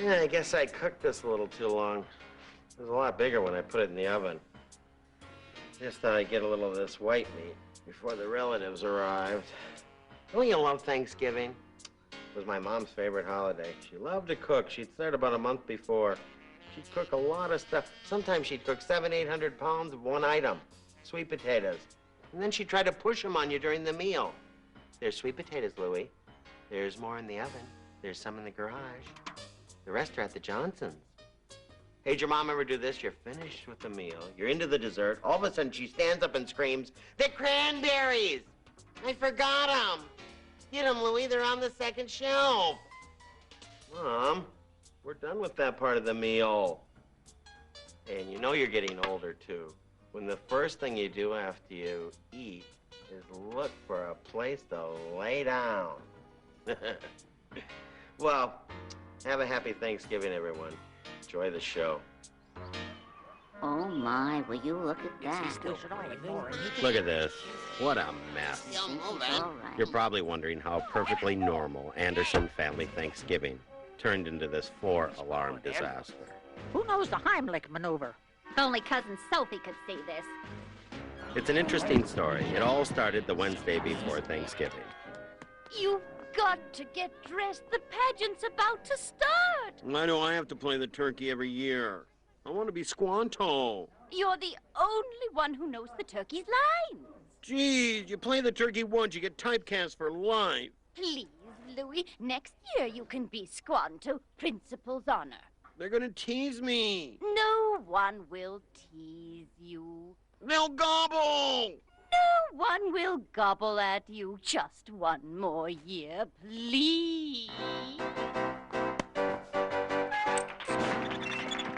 Yeah, I guess I cooked this a little too long. It was a lot bigger when I put it in the oven. Just thought I'd get a little of this white meat before the relatives arrived. Don't you love Thanksgiving? It was my mom's favorite holiday. She loved to cook. She'd start about a month before. She'd cook a lot of stuff. Sometimes she'd cook 700-800 pounds of one item, sweet potatoes. And then she'd try to push them on you during the meal. There's sweet potatoes, Louie. There's more in the oven. There's some in the garage. The rest are at the Johnsons'. Hey, did your mom ever do this? You're finished with the meal. You're into the dessert. All of a sudden, she stands up and screams, "The cranberries! I forgot them! Get them, Louie. They're on the second shelf." Mom, we're done with that part of the meal. And you know you're getting older, too, when the first thing you do after you eat is look for a place to lay down. Well, have a happy Thanksgiving, everyone. Enjoy the show. Oh, my, will you look at that? Look at this. What a mess. All right. You're probably wondering how perfectly normal Anderson family Thanksgiving turned into this 4-alarm disaster. Who knows the Heimlich maneuver? If only Cousin Sophie could see this. It's an interesting story. It all started the Wednesday before Thanksgiving. You've got to get dressed. The pageant's about to start. Why do I have to play the turkey every year? I want to be Squanto. You're the only one who knows the turkey's lines. Geez, you play the turkey once, you get typecast for life. Please, Louis, next year you can be Squanto, Principal's honor. They're gonna tease me. No one will tease you. They'll gobble! No one will gobble at you. Just one more year, please.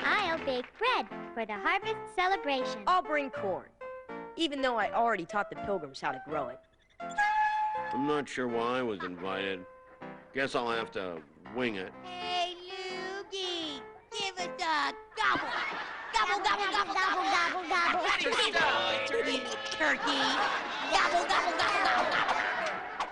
I'll bake bread for the harvest celebration. I'll bring corn, even though I already taught the Pilgrims how to grow it. I'm not sure why I was invited. Guess I'll have to wing it. Hey, Loogie, give us a gobble. Gobble, gobble, gobble, gobble, gobble, gobble. Turkey. Gobble, gobble, gobble, gobble, gobble.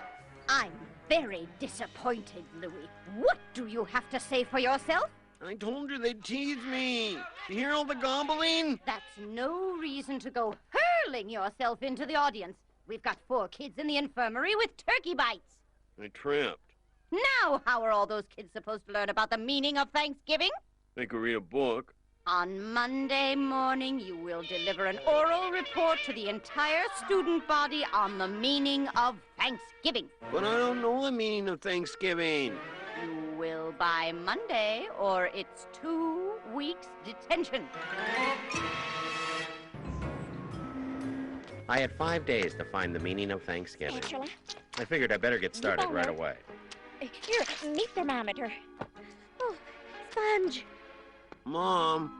I'm very disappointed, Louis. What do you have to say for yourself? I told you they'd tease me. You hear all the gobbling? That's no reason to go hurling yourself into the audience. We've got 4 kids in the infirmary with turkey bites. I tripped. Now, how are all those kids supposed to learn about the meaning of Thanksgiving? They could read a book. On Monday morning, you will deliver an oral report to the entire student body on the meaning of Thanksgiving. But I don't know the meaning of Thanksgiving. You will by Monday, or it's 2 weeks detention. I had 5 days to find the meaning of Thanksgiving. Spatula. I figured I better get started right away. Here, meat thermometer. Oh, sponge. Mom,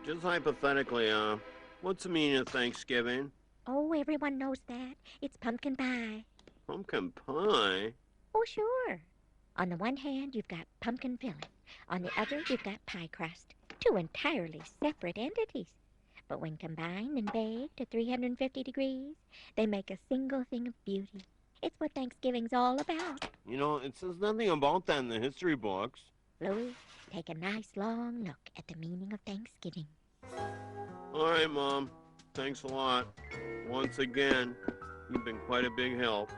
just hypothetically, what's the meaning of Thanksgiving? Oh, everyone knows that. It's pumpkin pie. Pumpkin pie? Oh, sure. On the one hand, you've got pumpkin filling. On the other, you've got pie crust. 2 entirely separate entities. But when combined and baked at 350 degrees, they make a single thing of beauty. It's what Thanksgiving's all about. You know, it says nothing about that in the history books. Louis, take a nice long look at the meaning of Thanksgiving. All right, Mom. Thanks a lot. Once again, you've been quite a big help.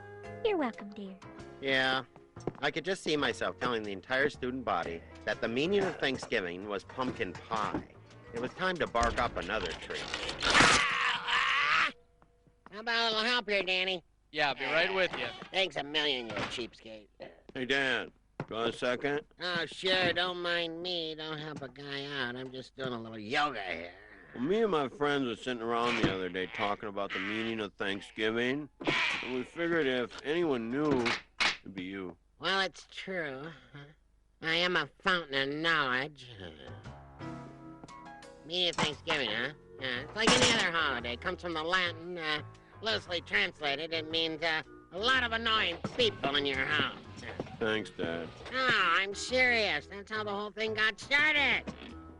You're welcome, dear. Yeah, I could just see myself telling the entire student body that the meaning of Thanksgiving was pumpkin pie. It was time to bark up another tree. How about a little help here, Danny? Yeah, I'll be right with you. Thanks a million, you cheapskate. Hey, Dad, got a second? Oh, sure, don't mind me. Don't help a guy out. I'm just doing a little yoga here. Well, me and my friends were sitting around the other day talking about the meaning of Thanksgiving, and we figured if anyone knew, it'd be you. Well, it's true. I am a fountain of knowledge. Meaning of Thanksgiving, huh? Yeah, it's like any other holiday. It comes from the Latin, loosely translated. It means a lot of annoying people in your house. Thanks, Dad. No, I'm serious. That's how the whole thing got started.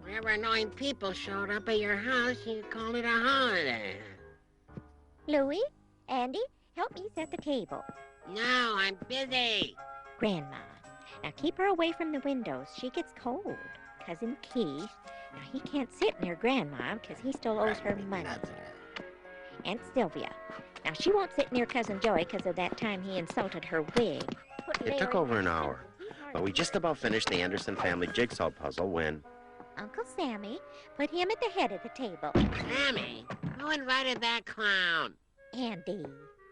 Whenever annoying people showed up at your house, you called it a holiday. Louis, Andy, help me set the table. No, I'm busy. Grandma, Now keep her away from the windows. She gets cold. Cousin Keith, now he can't sit near Grandma because he still owes her money. Aunt Sylvia, now she won't sit near Cousin Joey because of that time he insulted her wig. It took over an hour, but we just about finished the Anderson family jigsaw puzzle when... Uncle Sammy put him at the head of the table. Sammy? Who invited that clown? Andy.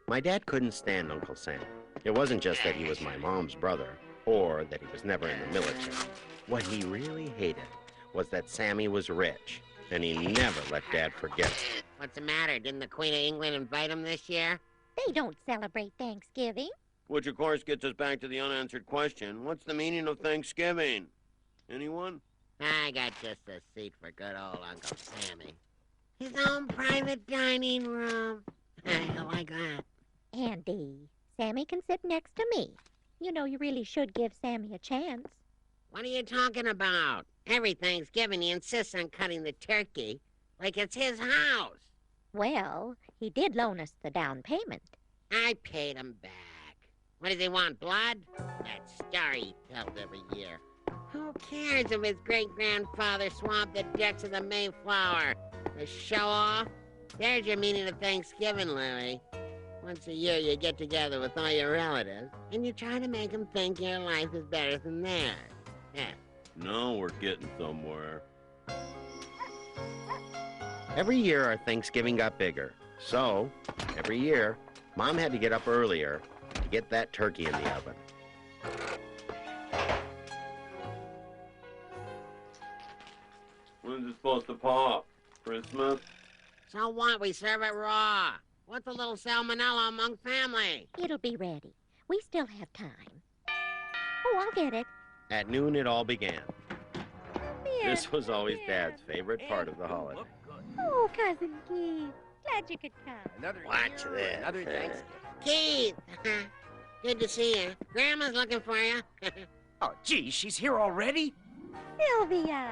My dad couldn't stand Uncle Sam. It wasn't just that he was my mom's brother, or that he was never in the military. What he really hated was that Sammy was rich, and he never let Dad forget it. What's the matter? Didn't the Queen of England invite him this year? They don't celebrate Thanksgiving. Which, of course, gets us back to the unanswered question. What's the meaning of Thanksgiving? Anyone? I got just a seat for good old Uncle Sammy. His own private dining room. I like that. Andy, Sammy can sit next to me. You know you really should give Sammy a chance. What are you talking about? Every Thanksgiving he insists on cutting the turkey like it's his house. Well, he did loan us the down payment. I paid him back. What does he want, blood? That story he tells every year. Who cares if his great-grandfather swamped the decks of the Mayflower? The show-off? There's your meaning of Thanksgiving, Louie. Once a year you get together with all your relatives, and you try to make them think your life is better than theirs. Yeah. No, we're getting somewhere. Every year our Thanksgiving got bigger. So, every year, Mom had to get up earlier to get that turkey in the oven. When's it supposed to pop? Christmas? So what? We serve it raw. What's a little salmonella among family? It'll be ready. We still have time. Oh, I'll get it. At noon it all began. Here. This was always Dad's favorite part of the holiday. Oh, Cousin Keith. Glad you could come. Watch this. Another Thanksgiving. Keith! Good to see you. Grandma's looking for you. Oh, gee, she's here already? Sylvia,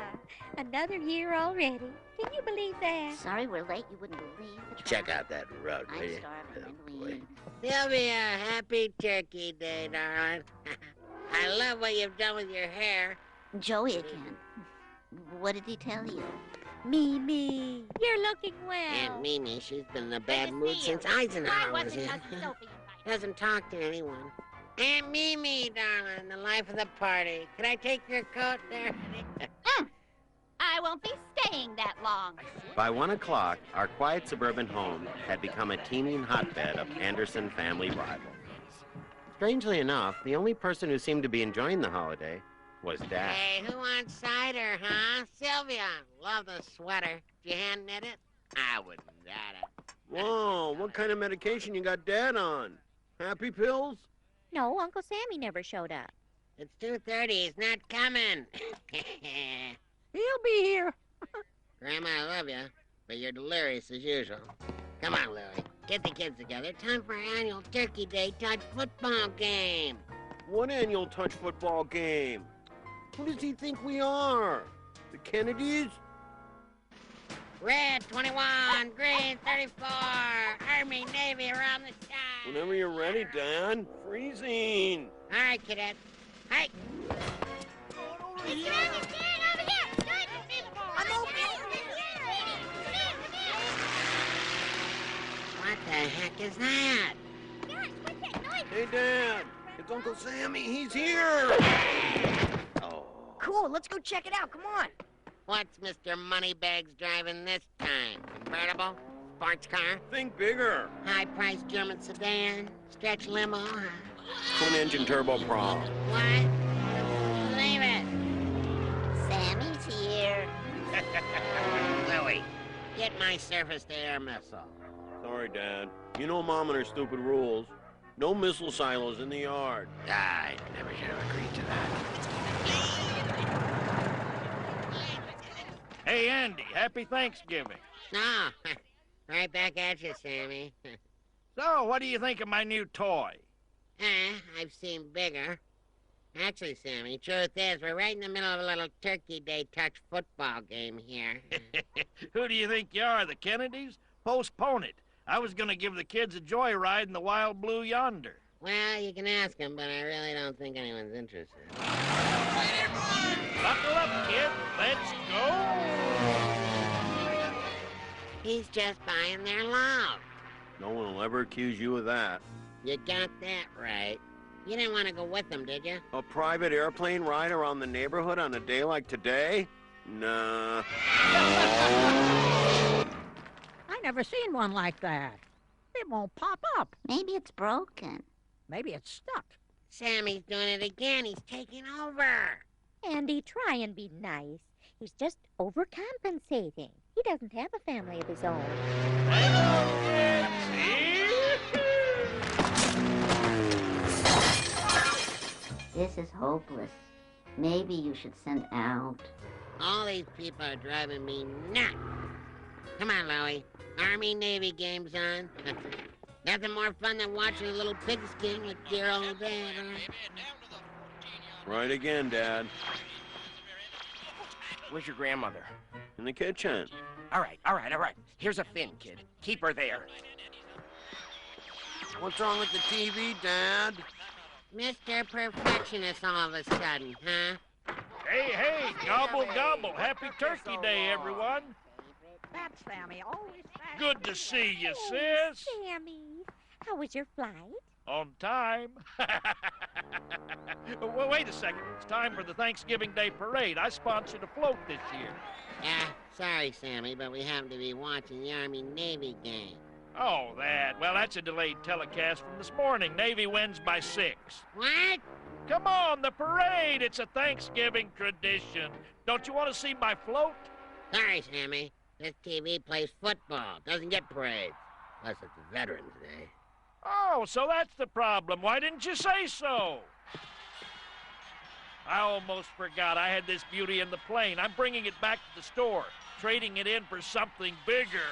another year already. Can you believe that? Sorry we're late. You wouldn't believe the Check traffic. out that rug, will I'm you? starving. Oh, When do boy. we eat? Sylvia, happy Turkey Day, darling. I love what you've done with your hair. Joey again. What did he tell you? Mimi, you're looking well. Aunt Mimi, she's been in a bad mood since Eisenhower was in. Doesn't talk to anyone. Aunt Mimi, darling, the life of the party. Can I take your coat there? I won't be staying that long. By 1 o'clock, our quiet suburban home had become a teeming hotbed of Anderson family rivalries. Strangely enough, the only person who seemed to be enjoying the holiday was Dad. Hey, who wants cider, huh? Sylvia, love the sweater. Did you hand knit it? I wouldn't doubt it. Whoa, what kind of medication you got Dad on? Happy pills? No, Uncle Sammy never showed up. It's 2:30. He's not coming. He'll be here. Grandma, I love you, but you're delirious as usual. Come on, Louie. Get the kids together. Time for our annual Turkey Day touch football game. What annual touch football game? Who does he think we are? The Kennedys? Red 21, green 34, Army, Navy around the sky. Whenever you're ready, Dad. Freezing. All right, cadet. Hike. What the heck is that? Hey, Dad. It's Uncle Sammy. He's here. Oh. Cool, let's go check it out. Come on. What's Mr. Moneybags driving this time? Convertible? Sports car? Think bigger. High-priced German sedan? Stretch limo? Huh? Twin-engine turboprop. What? Believe it. Sammy's here. Louie, get my surface-to-air missile. Sorry, Dad. You know Mom and her stupid rules. No missile silos in the yard. I never should have agreed to that. Hey, Andy, happy Thanksgiving. No. Right back at you, Sammy. So, what do you think of my new toy? I've seen bigger. Actually, Sammy, truth is, we're right in the middle of a little Turkey Day touch football game here. Who do you think you are, the Kennedys? Postpone it. I was going to give the kids a joyride in the Wild Blue yonder. Well, you can ask him, but I really don't think anyone's interested. Buckle up, kid. Let's go. He's just buying their love. No one will ever accuse you of that. You got that right. You didn't want to go with them, did you? A private airplane ride around the neighborhood on a day like today? Nah. I never seen one like that. It won't pop up. Maybe it's broken. Maybe it's stuck. Sammy's doing it again. He's taking over. Andy, try and be nice. He's just overcompensating. He doesn't have a family of his own. This is hopeless. Maybe you should send out. All these people are driving me nuts. Come on, Louie. Army-Navy game's on. Nothing more fun than watching a little pigskin with dear old Dad. Right again, Dad. Where's your grandmother? In the kitchen. All right. Here's a fin, kid. Keep her there. What's wrong with the TV, Dad? Mr. Perfectionist all of a sudden, huh? Hey, gobble, gobble. Happy Turkey Day, everyone. That's Sammy, always fast. Good to see you, Oh, sis. Sammy, how was your flight? On time. Well, wait a second. It's time for the Thanksgiving Day Parade. I sponsored a float this year. Yeah, sorry, Sammy, but we happen to be watching the Army-Navy game. Oh, that. Well, that's a delayed telecast from this morning. Navy wins by 6. What? Come on, the parade. It's a Thanksgiving tradition. Don't you want to see my float? Sorry, Sammy. This TV plays football. Doesn't get parades. Unless it's Veterans Day. Oh, so that's the problem. Why didn't you say so? I almost forgot. I had this beauty in the plane. I'm bringing it back to the store, trading it in for something bigger.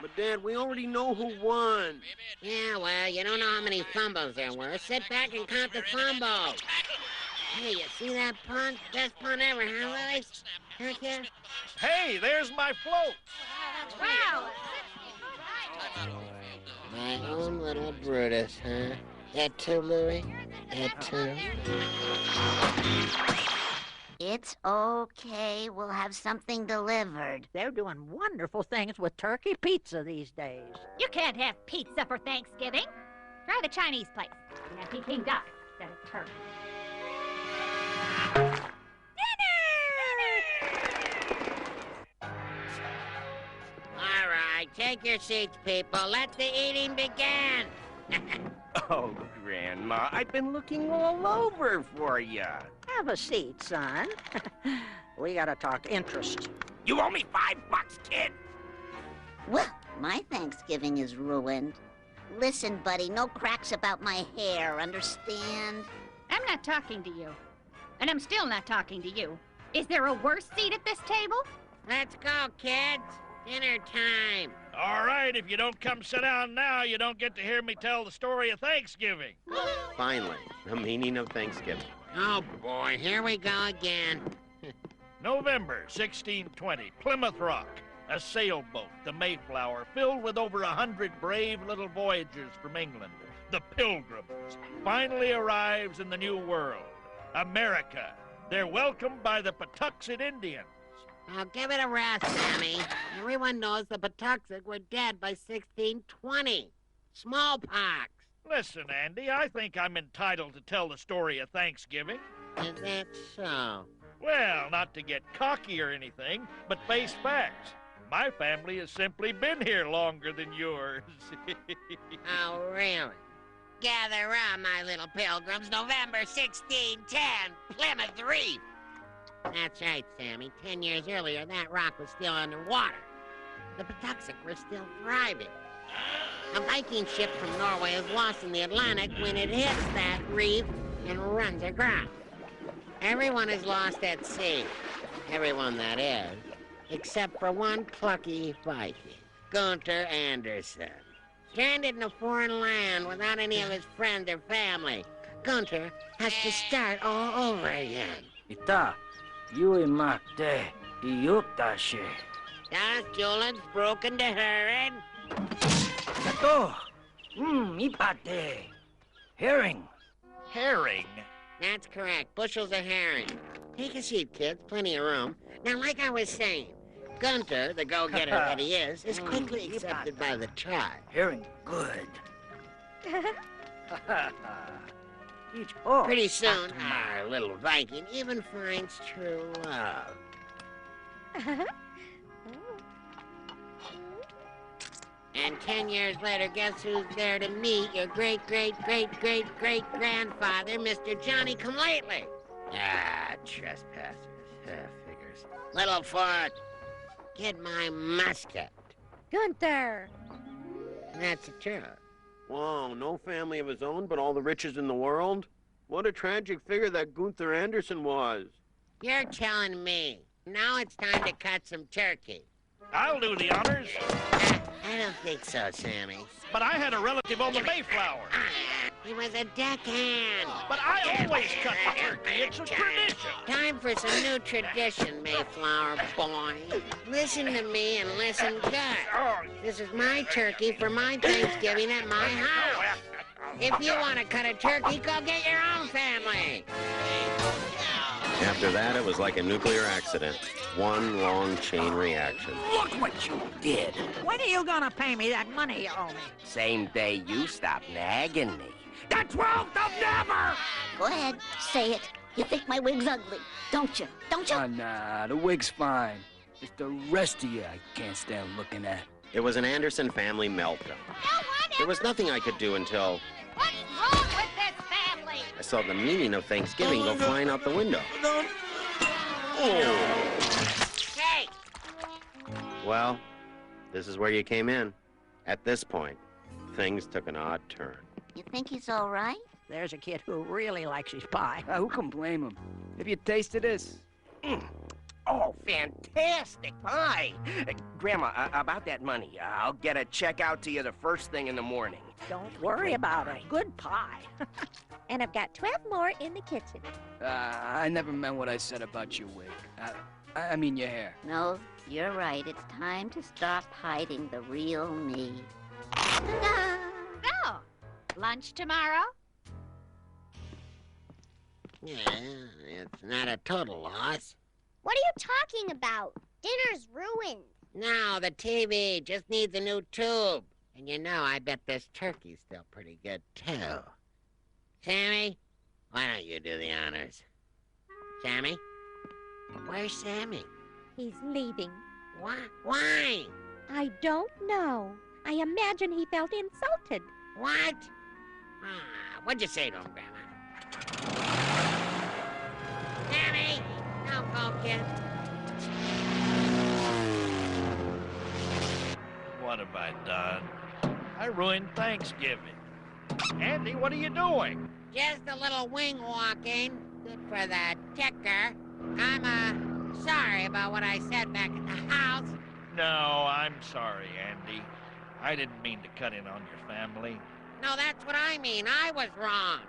But, Dad, we already know who won. Yeah, well, you don't know how many fumbles there were. Sit back and count the fumbles. Hey, you see that punt? Best punt ever, huh, Louie? Heck yeah. Hey, there's my float. Wow! My own little Brutus, huh? That too, Louie? That too? It's okay. We'll have something delivered. They're doing wonderful things with turkey pizza these days. You can't have pizza for Thanksgiving. Try the Chinese place. You have Peking duck instead of turkey. All right, take your seats, people. Let the eating begin. Oh, Grandma, I've been looking all over for you. Have a seat, son. We gotta talk interest. You owe me $5, kid. Well, my Thanksgiving is ruined. Listen, buddy, no cracks about my hair, understand? I'm not talking to you. And I'm still not talking to you. Is there a worse seat at this table? Let's go, kids. Dinner time. All right, if you don't come sit down now, you don't get to hear me tell the story of Thanksgiving. Finally, the meaning of Thanksgiving. Oh, boy, here we go again. November 1620, Plymouth Rock. A sailboat, the Mayflower, filled with over 100 brave little voyagers from England, the Pilgrims, finally arrives in the New World, America. They're welcomed by the Patuxent Indians. Now, give it a rest, Sammy. Everyone knows the Patuxent were dead by 1620. Smallpox. Listen, Andy, I think I'm entitled to tell the story of Thanksgiving. Is that so? Well, not to get cocky or anything, but face facts. My family has simply been here longer than yours. Oh, really? Gather round, my little pilgrims. November 1610, Plymouth Reef. That's right, Sammy. 10 years earlier, that rock was still underwater. The Patuxent were still thriving. A Viking ship from Norway is lost in the Atlantic when it hits that reef and runs aground. Everyone is lost at sea. Everyone, that is. Except for one plucky Viking, Gunter Anderson. Stranded in a foreign land without any of his friends or family, Gunter has to start all over again. Ita, Yui Makte, Iyuktashe. Das Julian's broken to her and... Tato, Ipate. Herring. Herring? That's correct. Bushels of herring. Take a seat, kids. Plenty of room. Now, like I was saying, Gunter, the go-getter that he is quickly accepted by the tribe. Herring good. Pretty soon, our little Viking even finds true love. And 10 years later, guess who's there to meet your great-great-great-great-great-grandfather, Mr. Johnny Come-Lately? Ah, trespassers. Figures. Littlefoot, get my musket. Gunther! That's the truth. Whoa, no family of his own, but all the riches in the world? What a tragic figure that Gunther Anderson was. You're telling me. Now it's time to cut some turkey. I'll do the honors. I don't think so, Sammy. But I had a relative on the Mayflower. He was a deckhand. But I always cut the turkey. It's a tradition. Time for some new tradition, Mayflower boy. Listen to me and listen good. This is my turkey for my Thanksgiving at my house. If you want to cut a turkey, go get your own family. After that, it was like a nuclear accident. One long chain reaction. Look what you did. When are you gonna pay me that money you owe me? Same day you stop nagging me. The 12th of never! Go ahead, say it. You think my wig's ugly, don't you? Don't you? Nah, the wig's fine. It's the rest of you I can't stand looking at. It was an Anderson family meltdown. There was nothing I could do until What's wrong with this family? I saw the meaning of Thanksgiving go flying out the window. Oh. Hey! Well, this is where you came in. At this point, things took an odd turn. You think he's all right? There's a kid who really likes his pie. Who can blame him? Have you tasted this? Oh, fantastic pie! Grandma, about that money, I'll get a check out to you the first thing in the morning. Don't worry about it. Good pie. And I've got 12 more in the kitchen. I never meant what I said about your wig. I mean your hair. No, you're right. It's time to stop hiding the real me. Ta-da! So, lunch tomorrow? Yeah, it's not a total loss. What are you talking about? Dinner's ruined. No, the TV just needs a new tube. And you know, I bet this turkey's still pretty good, too. Sammy, why don't you do the honors? Sammy? Where's Sammy? He's leaving. Why? I don't know. I imagine he felt insulted. What? What'd you say to him, Grandma? Sammy! Don't go, kid. What have I done? I ruined Thanksgiving. Andy, what are you doing? Just a little wing walking. Good for the ticker. I'm, sorry about what I said back at the house. No, I'm sorry, Andy. I didn't mean to cut in on your family. No, that's what I mean. I was wrong.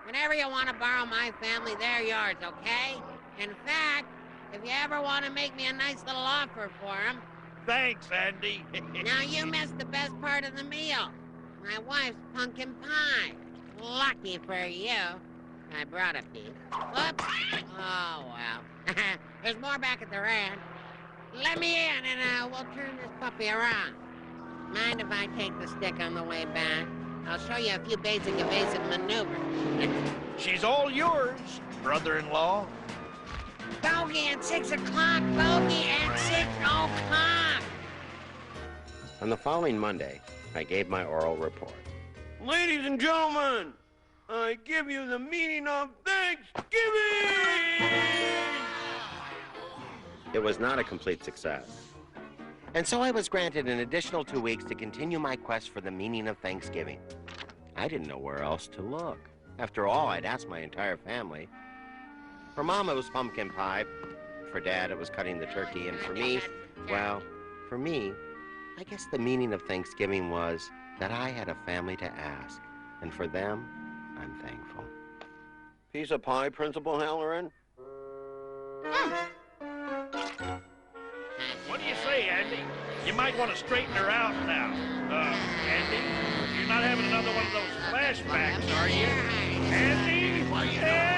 Whenever you want to borrow my family, they're yours, okay? In fact, if you ever want to make me a nice little offer for them... Thanks, Andy. Now, you missed the best part of the meal. My wife's pumpkin pie. Lucky for you. I brought a piece. Whoops. Oh, well. There's more back at the ranch. Let me in and we'll turn this puppy around. Mind if I take the stick on the way back? I'll show you a few basic evasive maneuvers. She's all yours, brother-in-law. Bogey at 6 o'clock. Bogey at 6 o'clock. On the following Monday, I gave my oral report. Ladies and gentlemen, I give you the meaning of Thanksgiving! It was not a complete success. And so I was granted an additional 2 weeks to continue my quest for the meaning of Thanksgiving. I didn't know where else to look. After all, I'd asked my entire family. For Mom, it was pumpkin pie. For Dad, it was cutting the turkey. And for me, well, for me, I guess the meaning of Thanksgiving was that I had a family to ask. And for them, I'm thankful. Piece of pie, Principal Halloran? What do you say, Andy? You might want to straighten her out now. Andy, you You're not having another one of those flashbacks, are you? Andy?